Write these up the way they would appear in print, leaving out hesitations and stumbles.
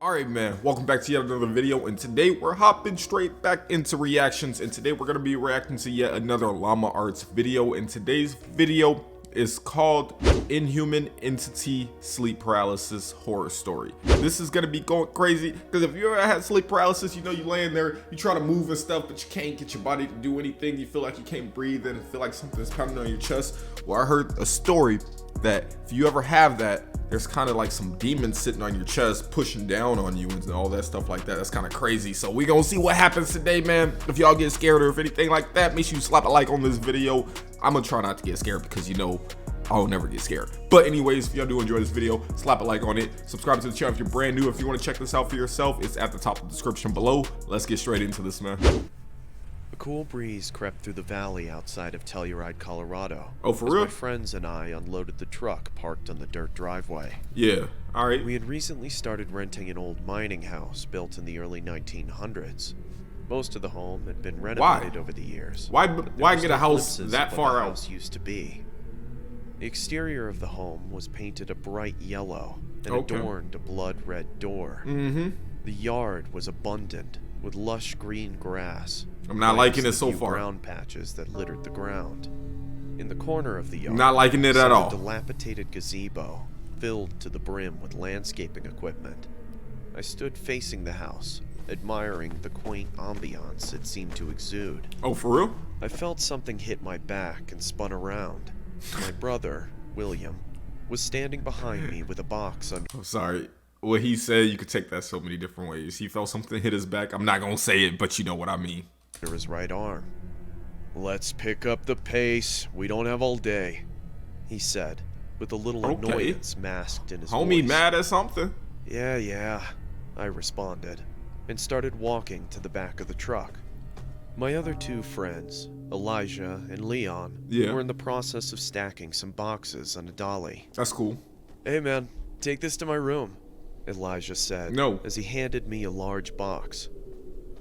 Alright man, welcome back to yet another video, and today we're hopping straight back into reactions, and today we're going to be reacting to yet another Llama Arts video, and today's video is called Inhuman Entity Sleep Paralysis Horror Story. This is going to be going crazy, because if you ever had sleep paralysis, you know you laying there, you try to move and stuff, but you can't get your body to do anything, you feel like you can't breathe, and feel like something's pounding on your chest. Well, I heard a story that if you ever have that, there's kind of like some demons sitting on your chest pushing down on you and all that stuff like that. That's kind of crazy. So we gonna see what happens today, man. If y'all get scared or if anything like that, make sure you slap a like on this video. I'm gonna try not to get scared because you know I'll never get scared. But anyways, if y'all do enjoy this video, slap a like on it. Subscribe to the channel if you're brand new. If you want to check this out for yourself, it's at the top of the description below. Let's get straight into this, man. A cool breeze crept through the valley outside of Telluride, Colorado. Oh, for real? My friends and I unloaded the truck parked on the dirt driveway. Yeah, all right. We had recently started renting an old mining house built in the early 1900s. Most of the home had been renovated over the years. Why get a house that far out? House used to be. The exterior of the home was painted a bright yellow and adorned a blood-red door. The yard was abundant with lush green grass. I'm not liking it so far. Brown patches that littered the ground. In the corner of the yard, not liking it at all. A dilapidated gazebo filled to the brim with landscaping equipment. I stood facing the house, admiring the quaint ambiance it seemed to exude. Oh, for real? I felt something hit my back and spun around. My brother, William, was standing behind me with a box under. I'm sorry. What he said, you could take that so many different ways. He felt something hit his back. I'm not gonna say it, but you know what I mean. His right arm. "Let's pick up the pace. We don't have all day," he said, with a little annoyance masked in his voice. Homie mad at something? Yeah, I responded, and started walking to the back of the truck. My other two friends, Elijah and Leon, were in the process of stacking some boxes on a dolly. That's cool. "Hey man, take this to my room," Elijah said, as he handed me a large box.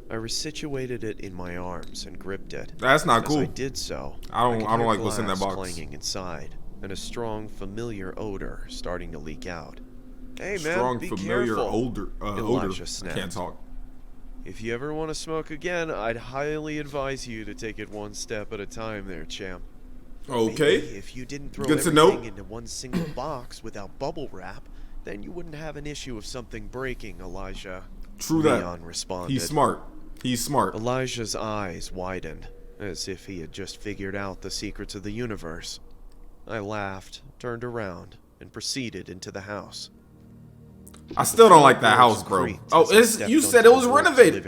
I resituated it in my arms and gripped it. That's not cool. As I did so, I don't like what's in that box. Clanging inside, and a strong, familiar odor starting to leak out. "Hey man, strong, be familiar careful," Elijah odor. snapped. I can't talk. "If you ever want to smoke again, I'd highly advise you to take it one step at a time there, champ." Okay. Maybe if you didn't throw Good to know. everything into one single box without bubble wrap, then you wouldn't have an issue of something breaking, Elijah. True that. Leon responded. He's smart. He's smart. Elijah's eyes widened, as if he had just figured out the secrets of the universe. I laughed, turned around, and proceeded into the house. I still don't like that house, bro. Oh, you said it was renovated.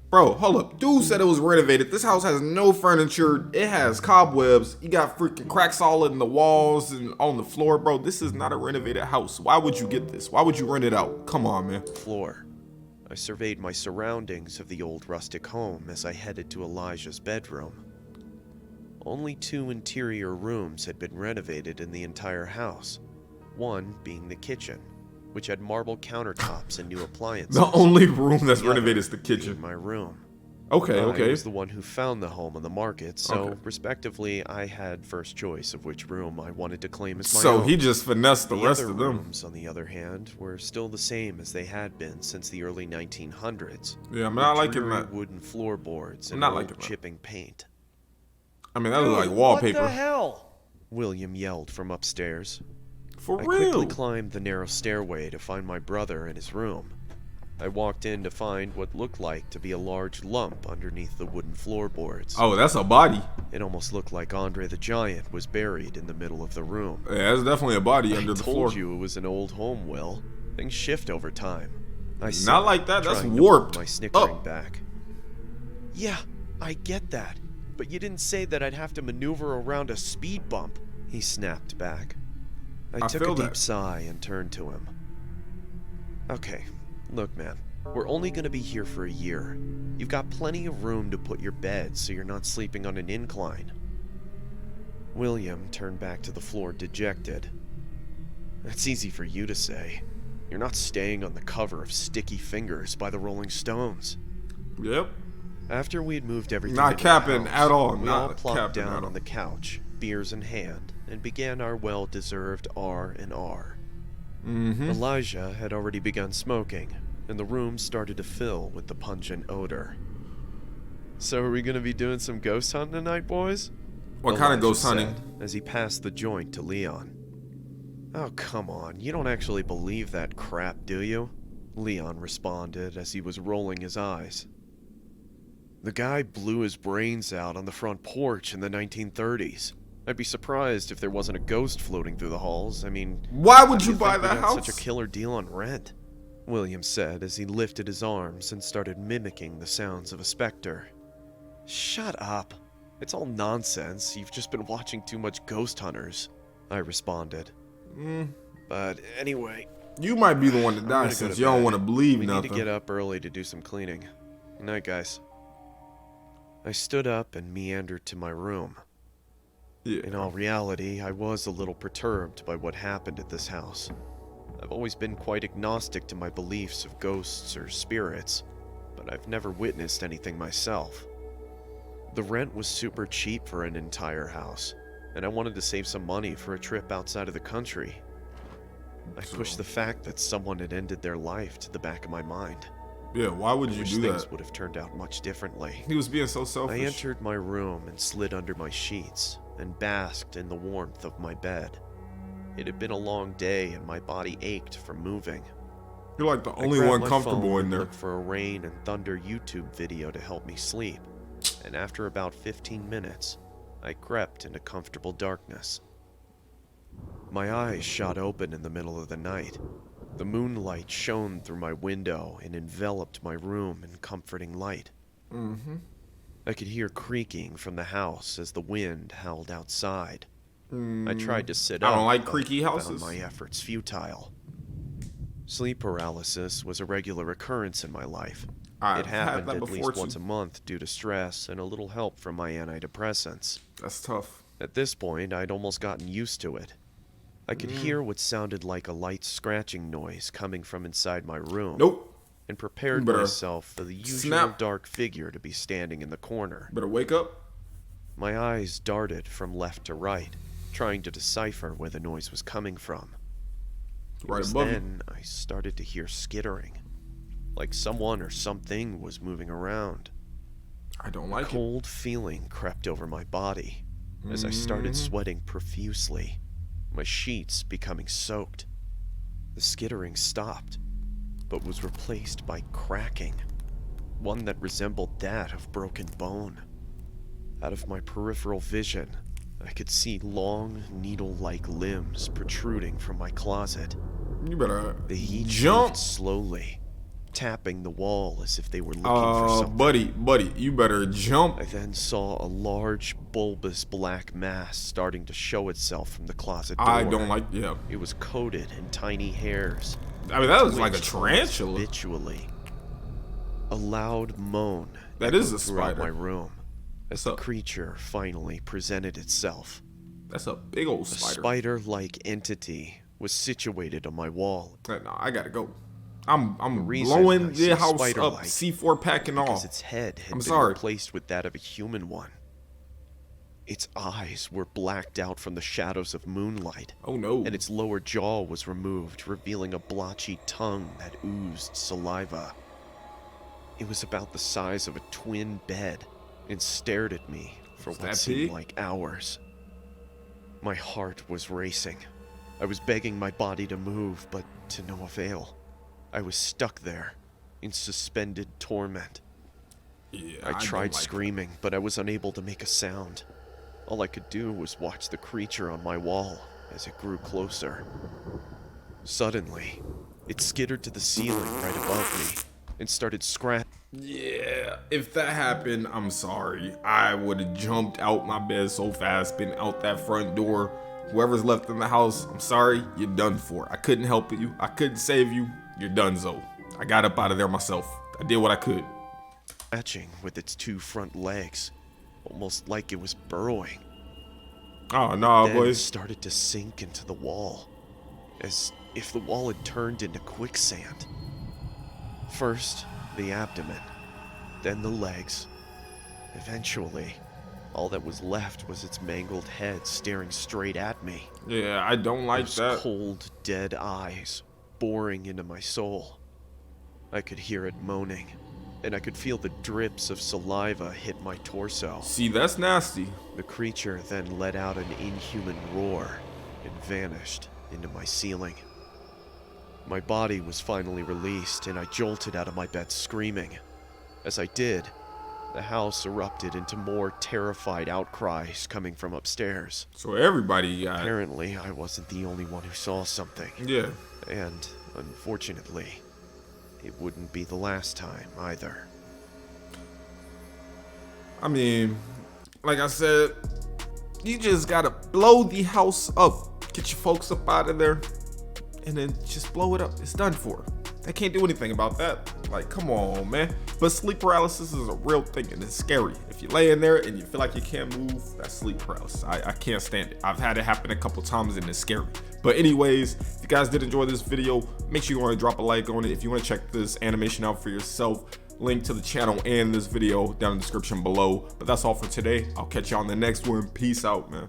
Bro, hold up. Dude said it was renovated. This house has no furniture. It has cobwebs. You got freaking cracks all in the walls and on the floor, bro. This is not a renovated house. Why would you get this? Why would you rent it out? Come on, man. Floor. I surveyed my surroundings of the old rustic home as I headed to Elijah's bedroom. Only 2 interior rooms had been renovated in the entire house, one being the kitchen, which had marble countertops and new appliances. The only room that's renovated is the kitchen. My room. Okay. I was the one who found the home on the market, so respectively, I had first choice of which room I wanted to claim as my own. So he just finessed the rest of them. Rooms, on the other hand, were still the same as they had been since the early 1900s. Yeah, I'm not liking that. Wooden floorboards and chipping paint. I mean, that looks like wallpaper. What the hell? William yelled from upstairs. For real? I quickly climbed the narrow stairway to find my brother in his room. I walked in to find what looked like to be a large lump underneath the wooden floorboards. Oh, that's a body. It almost looked like Andre the Giant was buried in the middle of the room. Yeah, that's definitely a body under the floor. I told you it was an old home, Will. Things shift over time. I said, not like that. That's trying to warped. My snickering back. "Yeah, I get that. But you didn't say that I'd have to maneuver around a speed bump," he snapped back. I took a deep sigh and turned to him. "Okay, look man, we're only going to be here for a year. You've got plenty of room to put your bed so you're not sleeping on an incline." William turned back to the floor dejected. "That's easy for you to say. You're not staying on the cover of Sticky Fingers by the Rolling Stones." Yep. After we had moved everything not capping house, at all. We all plopped down on the couch, beers in hand, and began our well-deserved R&R. Elijah had already begun smoking, and the room started to fill with the pungent odor. So are we gonna be doing some ghost hunting tonight, boys? What kind of ghost hunting? Said, as he passed the joint to Leon. Oh, come on, you don't actually believe that crap, do you? Leon responded as he was rolling his eyes. The guy blew his brains out on the front porch in the 1930s. I'd be surprised if there wasn't a ghost floating through the halls. I mean, why would you buy that house? Such a killer deal on rent, William said as he lifted his arms and started mimicking the sounds of a specter. Shut up. It's all nonsense. You've just been watching too much Ghost Hunters, I responded. But anyway, you might be the one to die since you don't want to believe nothing. We need to get up early to do some cleaning. Good night, guys. I stood up and meandered to my room. Yeah. In all reality, I was a little perturbed by what happened at this house. I've always been quite agnostic to my beliefs of ghosts or spirits, but I've never witnessed anything myself. The rent was super cheap for an entire house, and I wanted to save some money for a trip outside of the country. I pushed the fact that someone had ended their life to the back of my mind. Yeah, why would you do that? Things would have turned out much differently. He was being so selfish. I entered my room and slid under my sheets and basked in the warmth of my bed. It had been a long day and my body ached from moving. You're like the only one comfortable in there. I looked for a rain and thunder YouTube video to help me sleep, and after about 15 minutes, I crept into comfortable darkness. My eyes shot open in the middle of the night. The moonlight shone through my window and enveloped my room in comforting light. I could hear creaking from the house as the wind howled outside. I tried to sit up. I don't like creaky houses. Found my efforts futile. Sleep paralysis was a regular occurrence in my life. It happened at least once a month due to stress and a little help from my antidepressants. That's tough. At this point, I'd almost gotten used to it. I could hear what sounded like a light scratching noise coming from inside my room. Nope. And prepared myself for the usual dark figure to be standing in the corner. Better wake up. My eyes darted from left to right, trying to decipher where the noise was coming from. Right above you. Then I started to hear skittering, like someone or something was moving around. I don't like it. A cold feeling crept over my body as I started sweating profusely, my sheets becoming soaked. The skittering stopped, but was replaced by cracking, one that resembled that of broken bone. Out of my peripheral vision, I could see long, needle-like limbs protruding from my closet. You better jump slowly, tapping the wall as if they were looking for something. Buddy, you better jump. I then saw a large, bulbous black mass starting to show itself from the closet door. I don't like, It was coated in tiny hairs. I mean, that was like a tarantula. Habitually. A loud moan that is a throughout spider. My room as the creature finally presented itself. That's a big old spider. A spider-like entity was situated on my wall. No, I gotta go. I'm blowing the house up, C4 pack and all. Because its head had been replaced with that of a human one. Its eyes were blacked out from the shadows of moonlight. Oh no. And its lower jaw was removed, revealing a blotchy tongue that oozed saliva. It was about the size of a twin bed and stared at me for what seemed like hours. My heart was racing. I was begging my body to move, but to no avail. I was stuck there, in suspended torment. I tried screaming, but I was unable to make a sound. All I could do was watch the creature on my wall as it grew closer. Suddenly, it skittered to the ceiling right above me and started scratching. Yeah, if that happened, I'm sorry. I would have jumped out my bed so fast, been out that front door. Whoever's left in the house, I'm sorry, you're done for. I couldn't help you. I couldn't save you. You're donezo. I got up out of there myself. I did what I could. Scratching with its two front legs, almost like it was burrowing. Oh no, then boys. It started to sink into the wall, as if the wall had turned into quicksand. First, the abdomen, then the legs. Eventually, all that was left was its mangled head staring straight at me. Yeah, I don't like Those that. Cold, dead eyes boring into my soul. I could hear it moaning, and I could feel the drips of saliva hit my torso. See, that's nasty. The creature then let out an inhuman roar and vanished into my ceiling. My body was finally released, and I jolted out of my bed screaming. As I did, the house erupted into more terrified outcries coming from upstairs. So everybody got... Apparently, I wasn't the only one who saw something. Yeah. And, unfortunately, it wouldn't be the last time either. I mean, like I said, you just gotta blow the house up. Get your folks up out of there, and then just blow it up. It's done for. They can't do anything about that. Like, come on, man. But sleep paralysis is a real thing, and it's scary. If you lay in there and you feel like you can't move, that's sleep paralysis. I can't stand it. I've had it happen a couple times, and it's scary. But anyways, if you guys did enjoy this video, make sure you want to drop a like on it. If you want to check this animation out for yourself, link to the channel and this video down in the description below. But that's all for today. I'll catch you on the next one. Peace out, man.